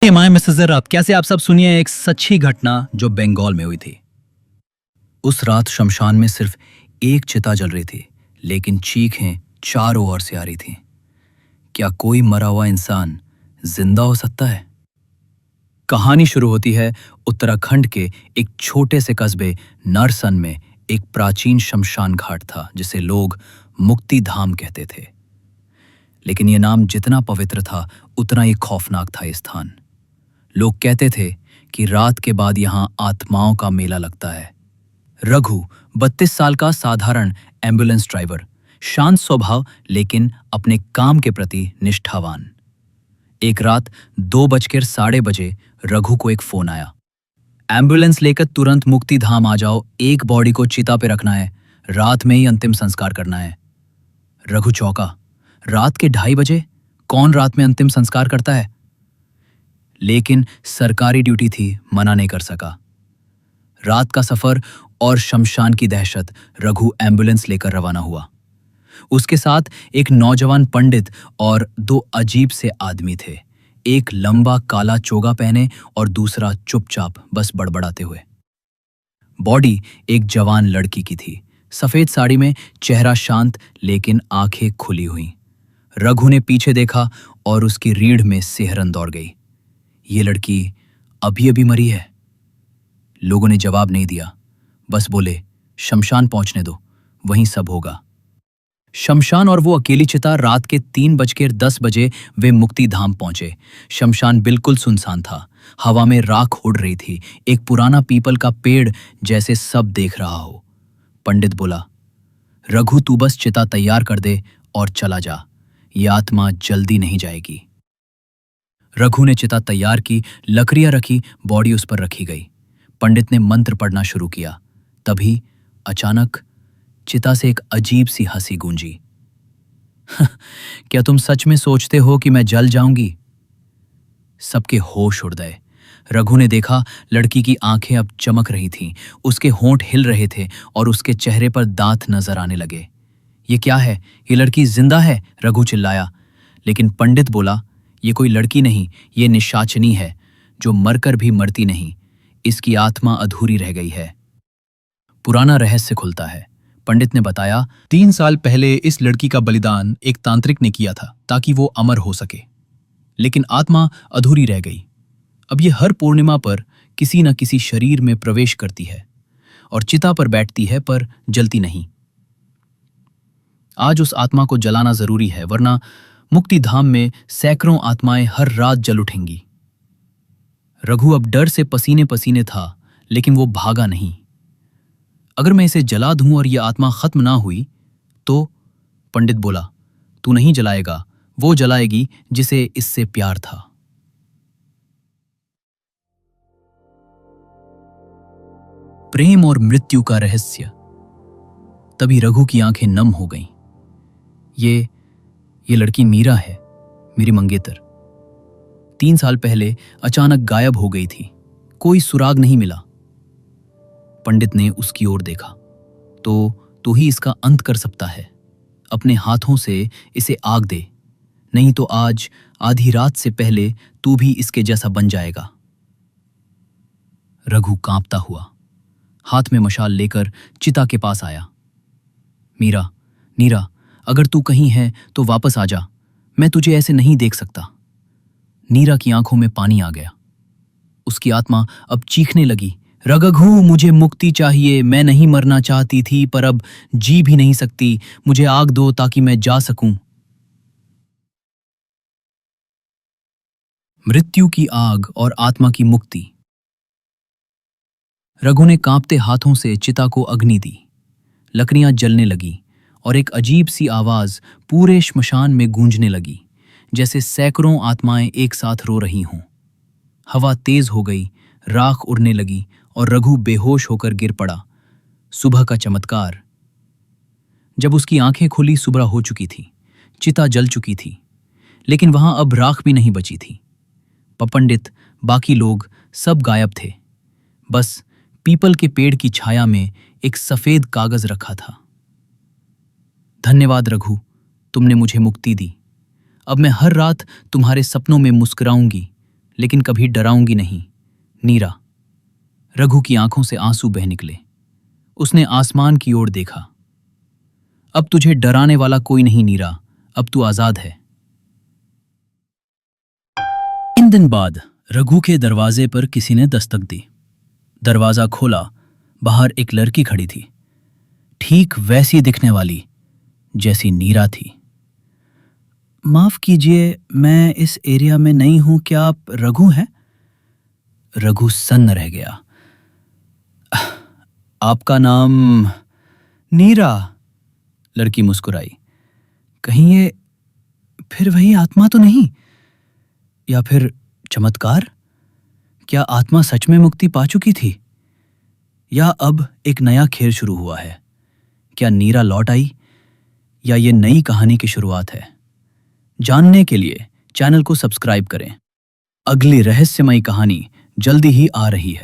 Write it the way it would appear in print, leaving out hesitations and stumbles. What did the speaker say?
Hey my Mrs ज़रात, कैसे आप सब? सुनिए एक सच्ची घटना जो बंगाल में हुई थी। उस रात शमशान में सिर्फ एक चिता जल रही थी, लेकिन चीखें चारों ओर से आ रही थीं। क्या कोई मरा हुआ इंसान जिंदा हो सकता है? कहानी शुरू होती है उत्तराखंड के एक छोटे से कस्बे नरसन में। एक प्राचीन शमशान घाट था जिसे लोग मुक्ति धाम कहते थे। लेकिन यह नाम जितना पवित्र था उतना ही खौफनाक था। ये स्थान, लोग कहते थे कि रात के बाद यहां आत्माओं का मेला लगता है। रघु 32 साल का साधारण एम्बुलेंस ड्राइवर, शांत स्वभाव लेकिन अपने काम के प्रति निष्ठावान। एक रात 2:30 रघु को एक फोन आया। एम्बुलेंस लेकर तुरंत मुक्ति धाम आ जाओ, एक बॉडी को चिता पे रखना है, रात में ही अंतिम संस्कार करना है। रघु चौंका। रात के 2:30? कौन रात में अंतिम संस्कार करता है? लेकिन सरकारी ड्यूटी थी, मना नहीं कर सका। रात का सफर और शमशान की दहशत, रघु एम्बुलेंस लेकर रवाना हुआ। उसके साथ एक नौजवान पंडित और 2 अजीब से आदमी थे। एक लंबा काला चोगा पहने और दूसरा चुपचाप बस बड़बड़ाते हुए। बॉडी एक जवान लड़की की थी, सफेद साड़ी में, चेहरा शांत लेकिन आंखें खुली हुई। रघु ने पीछे देखा और उसकी रीढ़ में सिहरन दौड़ गई। ये लड़की अभी अभी मरी है। लोगों ने जवाब नहीं दिया, बस बोले शमशान पहुंचने दो, वहीं सब होगा। शमशान और वो अकेली चिता। रात के 3:10 वे मुक्ति धाम पहुंचे। शमशान बिल्कुल सुनसान था, हवा में राख उड़ रही थी, एक पुराना पीपल का पेड़ जैसे सब देख रहा हो। पंडित बोला, रघु तू बस चिता तैयार कर दे और चला जा, ये आत्मा जल्दी नहीं जाएगी। रघु ने चिता तैयार की, लकड़ियां रखी, बॉडी उस पर रखी गई। पंडित ने मंत्र पढ़ना शुरू किया। तभी अचानक चिता से एक अजीब सी हंसी गूंजी। क्या तुम सच में सोचते हो कि मैं जल जाऊंगी? सबके होश उड़ गए। रघु ने देखा लड़की की आंखें अब चमक रही थीं, उसके होंठ हिल रहे थे और उसके चेहरे पर दांत नजर आने लगे। ये क्या है? ये लड़की जिंदा है? रघु चिल्लाया। लेकिन पंडित बोला, ये कोई लड़की नहीं, ये निशाचनी है जो मरकर भी मरती नहीं। इसकी आत्मा अधूरी रह गई है। पुराना रहस्य खुलता है। पंडित ने बताया, 3 साल पहले इस लड़की का बलिदान एक तांत्रिक ने किया था ताकि वो अमर हो सके, लेकिन आत्मा अधूरी रह गई। अब ये हर पूर्णिमा पर किसी न किसी शरीर में प्रवेश करती है और चिता पर बैठती है, पर जलती नहीं। आज उस आत्मा को जलाना जरूरी है, वरना मुक्ति धाम में सैकड़ों आत्माएं हर रात जल उठेंगी। रघु अब डर से पसीने पसीने था, लेकिन वो भागा नहीं। अगर मैं इसे जला दूं और यह आत्मा खत्म ना हुई तो? पंडित बोला, तू नहीं जलाएगा, वो जलाएगी जिसे इससे प्यार था। प्रेम और मृत्यु का रहस्य। तभी रघु की आंखें नम हो गईं। ये लड़की मीरा है, मेरी मंगेतर। 3 साल पहले अचानक गायब हो गई थी, कोई सुराग नहीं मिला। पंडित ने उसकी ओर देखा। तो तू ही इसका अंत कर सकता है, अपने हाथों से इसे आग दे, नहीं तो आज आधी रात से पहले तू भी इसके जैसा बन जाएगा। रघु कांपता हुआ हाथ में मशाल लेकर चिता के पास आया। मीरा, नीरा, अगर तू कहीं है तो वापस आ जा, मैं तुझे ऐसे नहीं देख सकता। नीरा की आंखों में पानी आ गया। उसकी आत्मा अब चीखने लगी, रघु, मुझे मुक्ति चाहिए, मैं नहीं मरना चाहती थी पर अब जी भी नहीं सकती, मुझे आग दो ताकि मैं जा सकूं। मृत्यु की आग और आत्मा की मुक्ति। रघु ने कांपते हाथों से चिता को अग्नि दी। लकड़ियां जलने लगी और एक अजीब सी आवाज पूरे श्मशान में गूंजने लगी, जैसे सैकड़ों आत्माएं एक साथ रो रही हों। हवा तेज हो गई, राख उड़ने लगी और रघु बेहोश होकर गिर पड़ा। सुबह का चमत्कार। जब उसकी आंखें खुली, सुबह हो चुकी थी, चिता जल चुकी थी, लेकिन वहां अब राख भी नहीं बची थी। पंडित, बाकी लोग सब गायब थे। बस पीपल के पेड़ की छाया में एक सफेद कागज रखा था। धन्यवाद रघु, तुमने मुझे मुक्ति दी। अब मैं हर रात तुम्हारे सपनों में मुस्कुराऊंगी, लेकिन कभी डराऊंगी नहीं। नीरा। रघु की आंखों से आंसू बह निकले। उसने आसमान की ओर देखा। अब तुझे डराने वाला कोई नहीं नीरा, अब तू आजाद है। इन दिन बाद रघु के दरवाजे पर किसी ने दस्तक दी। दरवाजा खोला, बाहर एक लड़की खड़ी थी, ठीक वैसी दिखने वाली जैसी नीरा थी। माफ कीजिए, मैं इस एरिया में नई हूं, क्या आप रघु हैं? रघु सन्न रह गया। आपका नाम? नीरा। लड़की मुस्कुराई। कहीं ये फिर वही आत्मा तो नहीं? या फिर चमत्कार? क्या आत्मा सच में मुक्ति पा चुकी थी? या अब एक नया खेल शुरू हुआ है? क्या नीरा लौट आई? या ये नई कहानी की शुरुआत है? जानने के लिए चैनल को सब्सक्राइब करें। अगली रहस्यमयी कहानी जल्दी ही आ रही है।